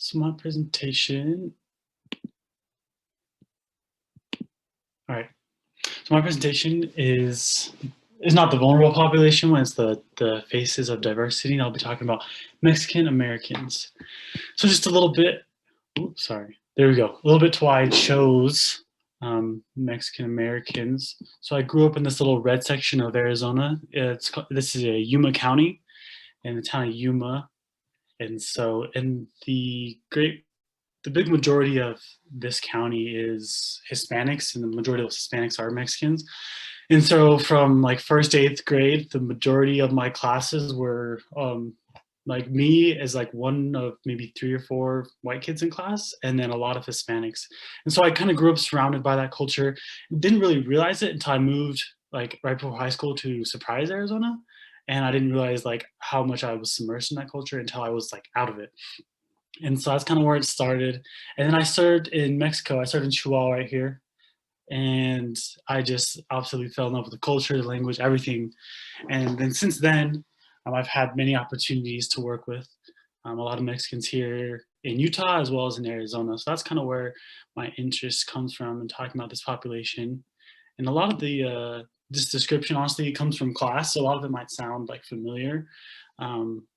So my presentation, all right. So my presentation is not the vulnerable population when it's the faces of diversity. And I'll be talking about Mexican Americans. So just a little bit, oops, sorry. There we go. A little bit to why I chose Mexican Americans. So I grew up in this little red section of Arizona. This is a Yuma County in the town of Yuma. And so in the big majority of this county is Hispanics, and the majority of those Hispanics are Mexicans. And so from like first to eighth grade, the majority of my classes were like me as like one of maybe 3 or 4 white kids in class, and then a lot of Hispanics. And so I kind of grew up surrounded by that culture. Didn't really realize it until I moved like right before high school to Surprise, Arizona. And I didn't realize like how much I was submersed in that culture until I was like out of it. And so that's kind of where it started. And then I served in Mexico. I served in Chihuahua right here. And I just absolutely fell in love with the culture, the language, everything. And then since then, I've had many opportunities to work with a lot of Mexicans here in Utah as well as in Arizona. So that's kind of where my interest comes from in talking about this population. And a lot of this description, honestly, it comes from class. So a lot of it might sound like familiar.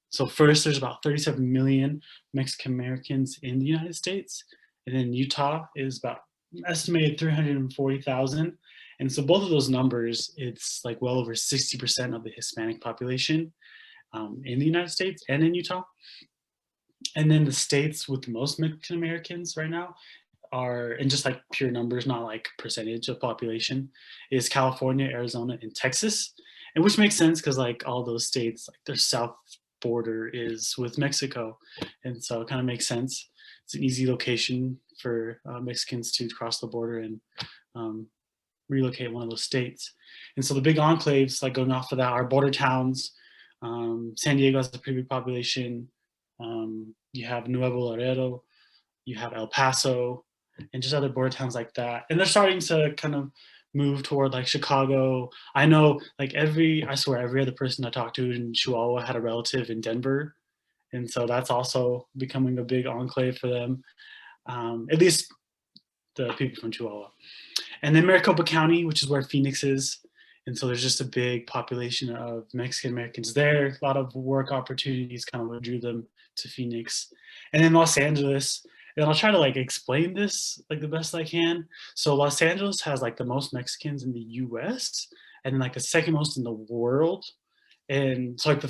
So first, there's about 37 million Mexican Americans in the United States. And then Utah is about estimated 340,000. And so both of those numbers, it's like well over 60% of the Hispanic population in the United States and in Utah. And then the states with the most Mexican Americans right now are, and just like pure numbers, not like percentage of population, is California, Arizona, and Texas. And which makes sense because like all those states, like their south border is with Mexico. And so it kind of makes sense. It's an easy location for Mexicans to cross the border and relocate one of those states. And so the big enclaves, like going off of that, are border towns. San Diego has a pretty big population. You have Nuevo Laredo, you have El Paso, and just other border towns like that. And they're starting to kind of move toward like Chicago. I know like I swear every other person I talked to in Chihuahua had a relative in Denver. And so that's also becoming a big enclave for them, at least the people from Chihuahua. And then Maricopa County, which is where Phoenix is. And so there's just a big population of Mexican Americans there. A lot of work opportunities kind of what drew them to Phoenix. And then Los Angeles, and I'll try to like explain this like the best I can. So Los Angeles has like the most Mexicans in the US and then like the second most in the world. And so like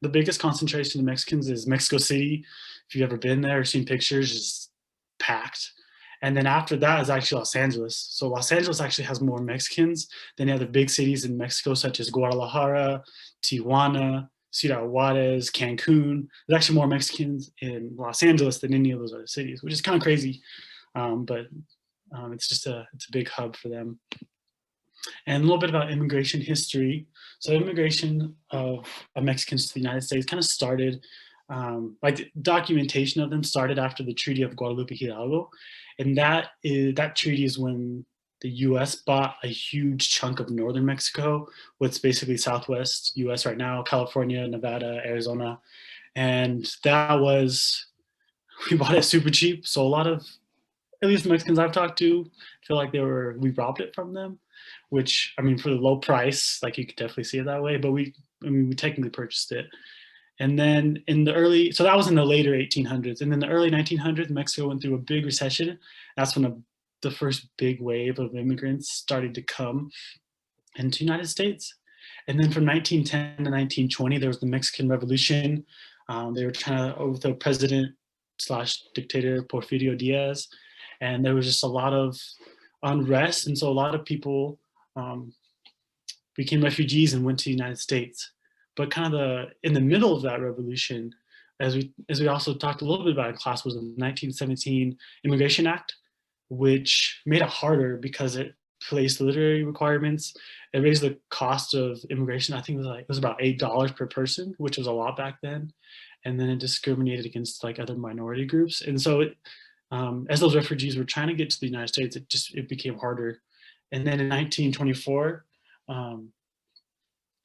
the biggest concentration of Mexicans is Mexico City. If you've ever been there or seen pictures, just packed. And then after that is actually Los Angeles. So Los Angeles actually has more Mexicans than the other big cities in Mexico, such as Guadalajara, Tijuana, Ciudad Juarez, Cancun. There's actually more Mexicans in Los Angeles than any of those other cities, which is kind of crazy. But it's a big hub for them. And a little bit about immigration history. So immigration of Mexicans to the United States kind of started, like the documentation of them started after the Treaty of Guadalupe Hidalgo. And that treaty is when the US bought a huge chunk of northern Mexico, what's basically southwest US right now, California, Nevada, Arizona. And we bought it super cheap. So a lot of, at least the Mexicans I've talked to, feel like we robbed it from them, which, I mean, for the low price, like you could definitely see it that way, but we technically purchased it. And then so that was in the later 1800s. And then the early 1900s, Mexico went through a big recession. That's when the first big wave of immigrants started to come into the United States. And then from 1910 to 1920, there was the Mexican Revolution. They were trying to overthrow President / dictator Porfirio Diaz. And there was just a lot of unrest. And so a lot of people became refugees and went to the United States. But kind of in the middle of that revolution, as we also talked a little bit about in class, was the 1917 Immigration Act, which made it harder because it placed literary requirements. It raised the cost of immigration. I think it was about $8 per person, which was a lot back then. And then it discriminated against like other minority groups. And so as those refugees were trying to get to the United States, it became harder. And then in 1924,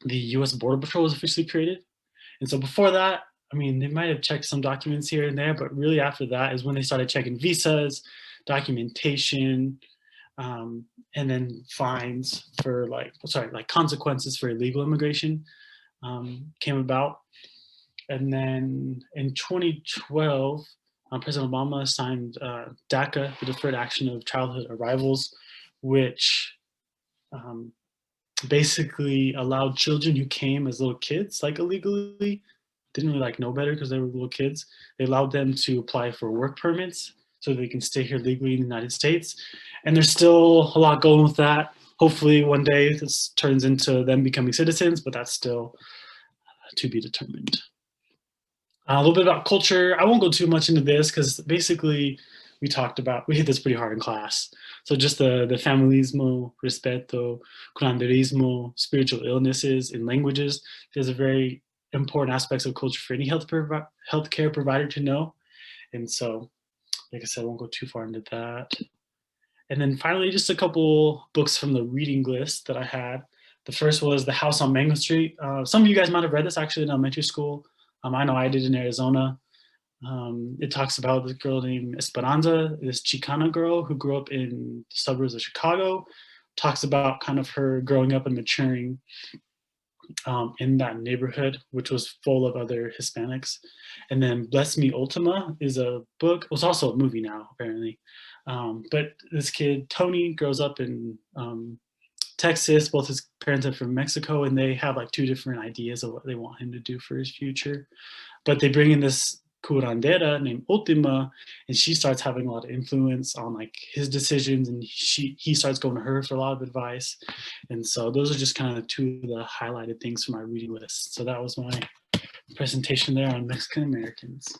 the U.S. Border Patrol was officially created. And so before that, I mean, they might have checked some documents here and there, but really after that is when they started checking visas, documentation, um, and then fines for like consequences for illegal immigration came about. And then in 2012, President Obama signed DACA, the Deferred Action of Childhood Arrivals, which um, basically allowed children who came as little kids, like illegally, didn't really like know better because they were little kids. They allowed them to apply for work permits so they can stay here legally in the United States. And there's still a lot going with that. Hopefully one day this turns into them becoming citizens, but that's still to be determined. A little bit about culture. I won't go too much into this because basically we hit this pretty hard in class. So just the familismo, respeto, curanderismo, spiritual illnesses, and languages. There's a very important aspects of culture for any healthcare provider to know. And so, like I said, I won't go too far into that. And then finally, just a couple books from the reading list that I had. The first was The House on Mango Street. Some of you guys might have read this actually in elementary school. I know I did in Arizona. It talks about this girl named Esperanza, this Chicana girl who grew up in the suburbs of Chicago. Talks about kind of her growing up and maturing in that neighborhood, which was full of other Hispanics. And then Bless Me Ultima is a book. It's also a movie now, apparently. But this kid, Tony, grows up in Texas. Both his parents are from Mexico, and they have like two different ideas of what they want him to do for his future. But they bring in this curandera named Ultima, and she starts having a lot of influence on like his decisions, and he starts going to her for a lot of advice. And so those are just kind of two of the highlighted things from my reading list. So that was my presentation there on Mexican Americans.